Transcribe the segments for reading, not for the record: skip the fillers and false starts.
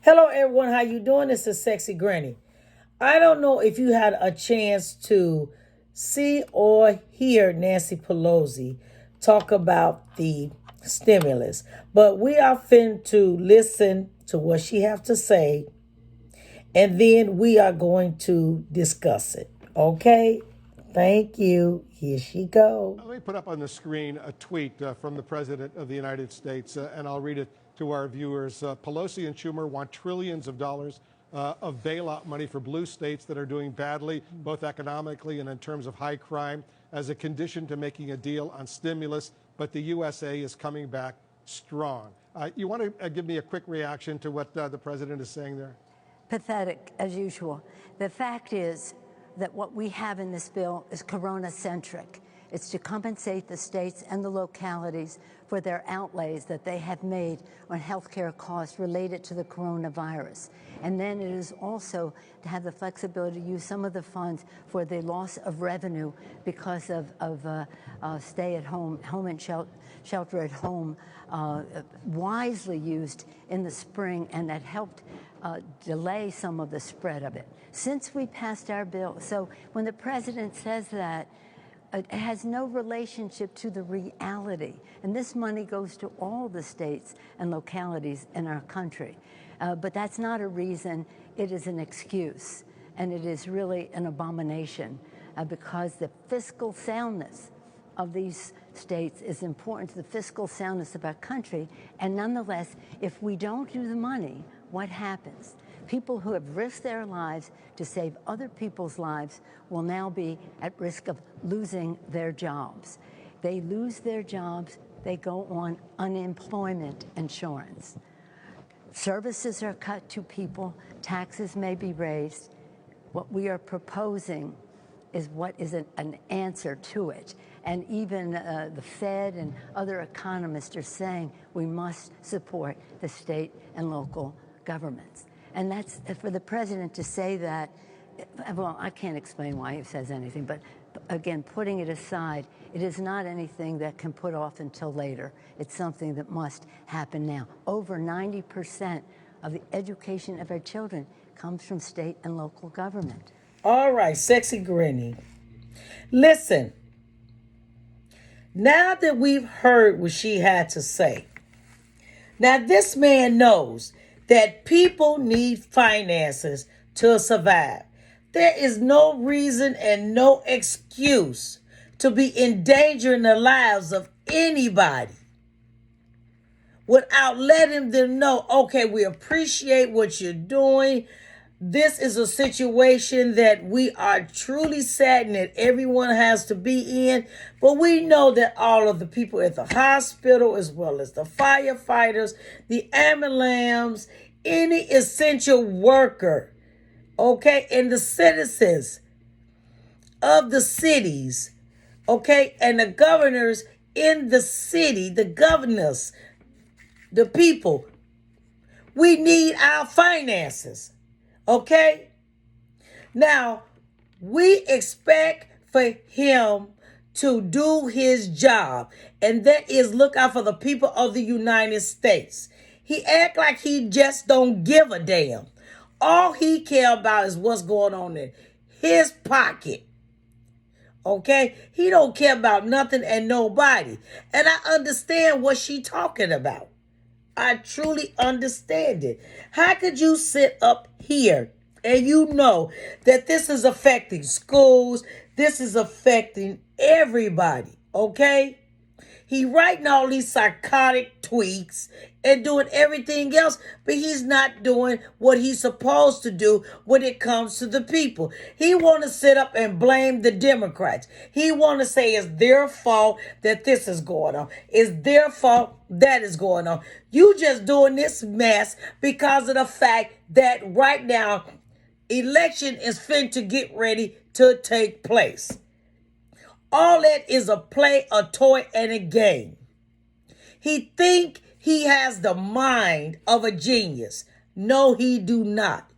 Hello everyone, how you doing? This is Sexy Granny. I don't know if you had a chance to see or hear Nancy Pelosi talk about the stimulus, but we are fin to listen to what she have to say, and then we are going to discuss it. Okay? Thank you. Here she go. Let me put up on the screen a tweet from the President of the United States, and I'll read it to our viewers. Pelosi and Schumer want trillions of dollars of bailout money for blue states that are doing badly, both economically and in terms of high crime, as a condition to making a deal on stimulus. But the USA is coming back strong. You want to give me a quick reaction to what the President is saying there? Pathetic, as usual. The fact is that what we have in this bill is corona-centric. It's to compensate the states and the localities for their outlays that they have made on healthcare costs related to the coronavirus. And then it is also to have the flexibility to use some of the funds for the loss of revenue because of stay at home, shelter at home, wisely used in the spring, and that helped delay some of the spread of it. Since we passed our bill, so when the president says that, it has no relationship to the reality. And this money goes to all the states and localities in our country. But that's not a reason, it is an excuse. And it is really an abomination because the fiscal soundness of these states is important to the fiscal soundness of our country. And nonetheless, if we don't do the money, what happens? People who have risked their lives to save other people's lives will now be at risk of losing their jobs. They lose their jobs, they go on unemployment insurance. Services are cut to people, taxes may be raised. What we are proposing is what is an answer to it. And even the Fed and other economists are saying we must support the state and local governments. And that's for the president to say that. Well, I can't explain why he says anything, but again, putting it aside, it is not anything that can put off until later. It's something that must happen now. Over 90% of the education of our children comes from state and local government. All right, Sexy Granny. Listen, now that we've heard what she had to say, now this man knows that people need finances to survive. There is no reason and no excuse to be endangering the lives of anybody without letting them know, okay, we appreciate what you're doing. This is a situation that we are truly saddened that everyone has to be in. But we know that all of the people at the hospital, as well as the firefighters, the ambulance, any essential worker, okay, and the citizens of the cities, okay, and the governors in the city, the governors, the people, we need our finances. Okay? Now, we expect for him to do his job, and that is look out for the people of the United States. He act like he just don't give a damn. All he care about is what's going on in his pocket. Okay? He don't care about nothing and nobody. And I understand what she talking about. I truly understand it. How could you sit up here and you know that this is affecting schools, this is affecting everybody, okay? He writing all these psychotic tweets and doing everything else, but he's not doing what he's supposed to do when it comes to the people. He want to sit up and blame the Democrats. He want to say it's their fault that this is going on. It's their fault that is going on. You just doing this mess because of the fact that right now, election is fin to get ready to take place. All that is a play, a toy, and a game. He think he has the mind of a genius. No, he do not.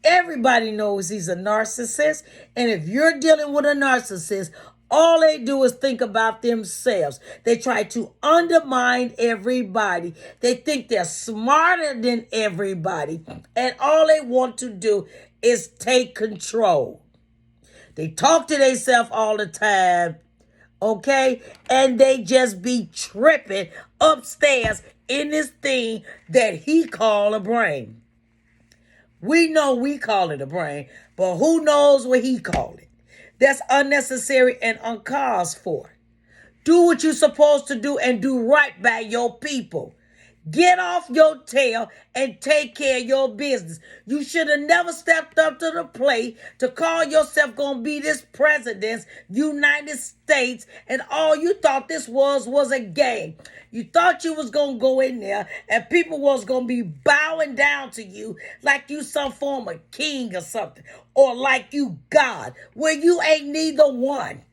Everybody knows he's a narcissist. And if you're dealing with a narcissist, All they do is think about themselves. They try to undermine everybody. They think they're smarter than everybody. And all they want to do is take control. They talk to themselves all the time, okay? And they just be tripping upstairs in this thing that he call a brain. We know we call it a brain, but who knows what he called it? That's unnecessary and uncalled for. Do what you're supposed to do and do right by your people. Get off your tail and take care of your business. You should have never stepped up to the plate to call yourself going to be this president's United States, and all you thought this was a game. You thought you was going to go in there and people was going to be bowing down to you like you some form of king or something, or like you God, where you ain't neither one.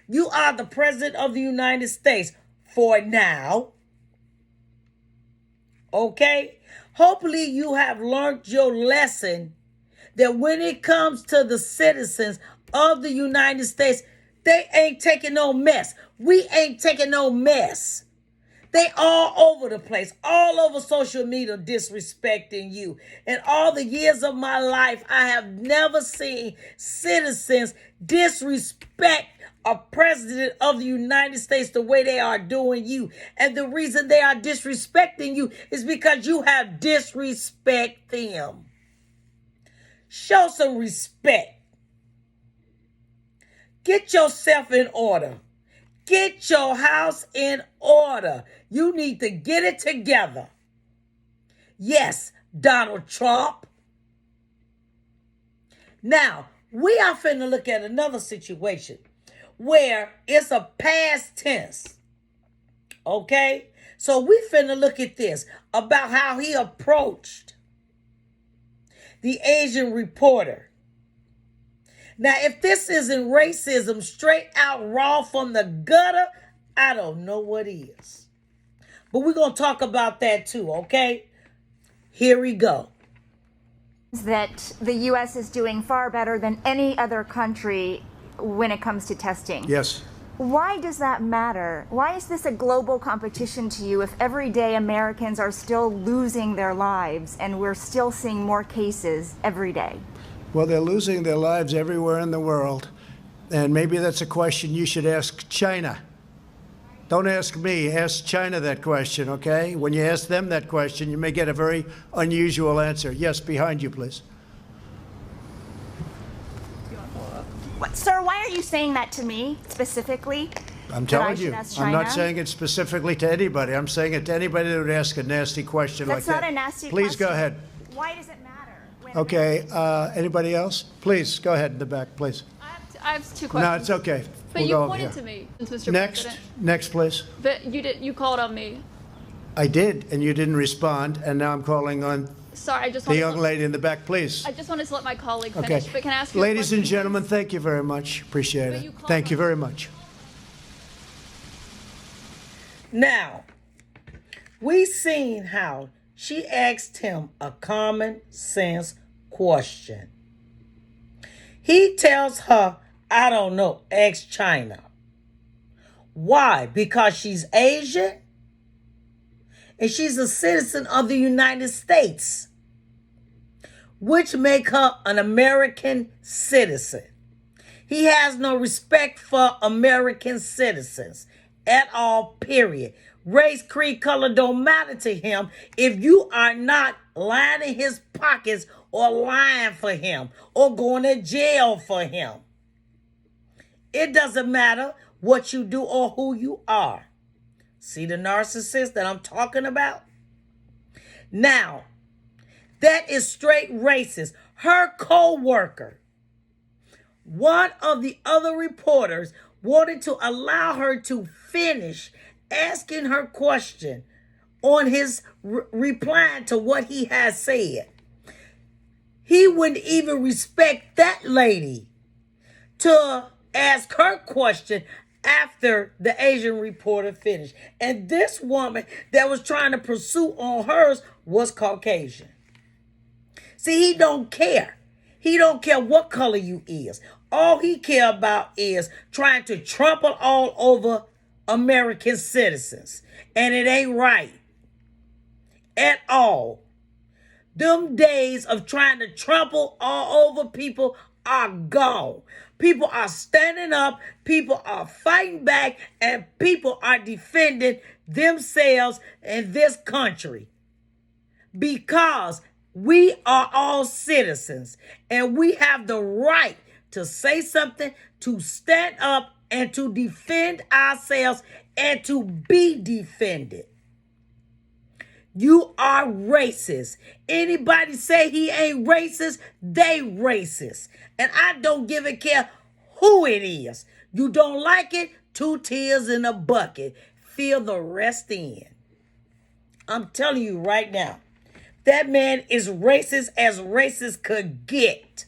You are the president of the United States for now. Okay? Hopefully you have learned your lesson that when it comes to the citizens of the United States, they ain't taking no mess. We ain't taking no mess. They all over the place, all over social media disrespecting you. In all the years of my life, I have never seen citizens disrespect a president of the United States the way they are doing you. And the reason they are disrespecting you is because you have disrespected them. Show some respect. Get yourself in order. Get your house in order. You need to get it together. Yes, Donald Trump. Now, we are finna look at another situation where it's a past tense. Okay? So we finna look at this about how he approached the Asian reporter. Now, if this isn't racism straight out raw from the gutter, I don't know what is. But we're going to talk about that too, okay? Here we go. That the U.S. is doing far better than any other country when it comes to testing. Yes. Why does that matter? Why is this a global competition to you if everyday Americans are still losing their lives and we're still seeing more cases every day? Well, they're losing their lives everywhere in the world. And maybe that's a question you should ask China. Don't ask me, ask China that question, okay? When you ask them that question, you may get a very unusual answer. Yes, behind you, please. Sir, why are you saying that to me specifically? I'm telling you, I'm not saying it specifically to anybody. I'm saying it to anybody that would ask a nasty question like that. That's not a nasty question. Please go ahead. Why does it matter? Okay, anybody else? Please, go ahead in the back, please. I have two questions. No, it's okay. But We'll you go pointed here. to me, Mr. Next, President. next, please. But you called on me. I did, and you didn't respond, and now I'm calling on Sorry, I just the wanted young to, lady in the back, please. I just wanted to let my colleague finish. Okay. But can I ask you a Ladies and question, gentlemen, please? thank you very much. Appreciate But it. you called Thank you on- very much. Now, we seen how she asked him a common sense question. He tells her, I don't know, ask China. Why? Because she's Asian and she's a citizen of the United States, which make her an American citizen. He has no respect for American citizens at all, period. Race, creed, color don't matter to him if you are not lining his pockets or lying for him or going to jail for him. It doesn't matter what you do or who you are. See the narcissist that I'm talking about? Now, that is straight racist. Her co-worker, one of the other reporters, wanted to allow her to finish asking her question on his replying to what he has said. He wouldn't even respect that lady to ask her question after the Asian reporter finished. And this woman that was trying to pursue on hers was Caucasian. See, he don't care. He don't care what color you is. All he care about is trying to trample all over American citizens. And it ain't right at all. Them days of trying to trample all over people are gone. People are standing up, people are fighting back, and people are defending themselves in this country. Because we are all citizens and we have the right to say something, to stand up, and to defend ourselves and to be defended. You are racist. Anybody say he ain't racist, they racist. And I don't give a care who it is. You don't like it, 2 tears in a bucket. Fill the rest in. I'm telling you right now, that man is racist as racist could get.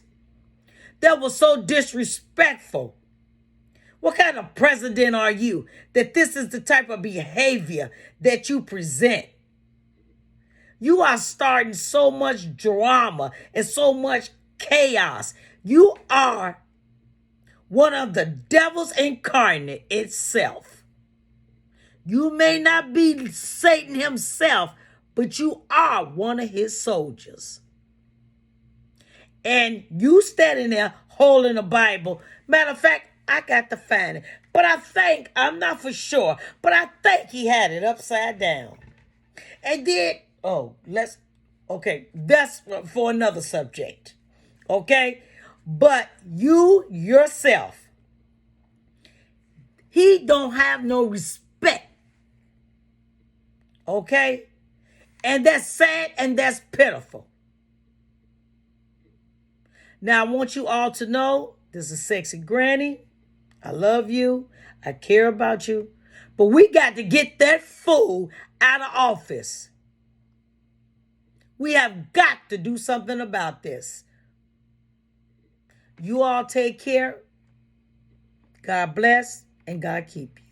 That was so disrespectful. What kind of president are you that this is the type of behavior that you present? You are starting so much drama and so much chaos. You are one of the devils incarnate itself. You may not be Satan himself, but you are one of his soldiers. And you standing there holding the Bible. Matter of fact, I got to find it. But I'm not for sure, but I think he had it upside down. And then, that's for another subject. Okay? But you yourself, he don't have no respect. Okay? And that's sad and that's pitiful. Now, I want you all to know, this is Sexy Granny. I love you. I care about you. But we got to get that fool out of office. We have got to do something about this. You all take care. God bless and God keep you.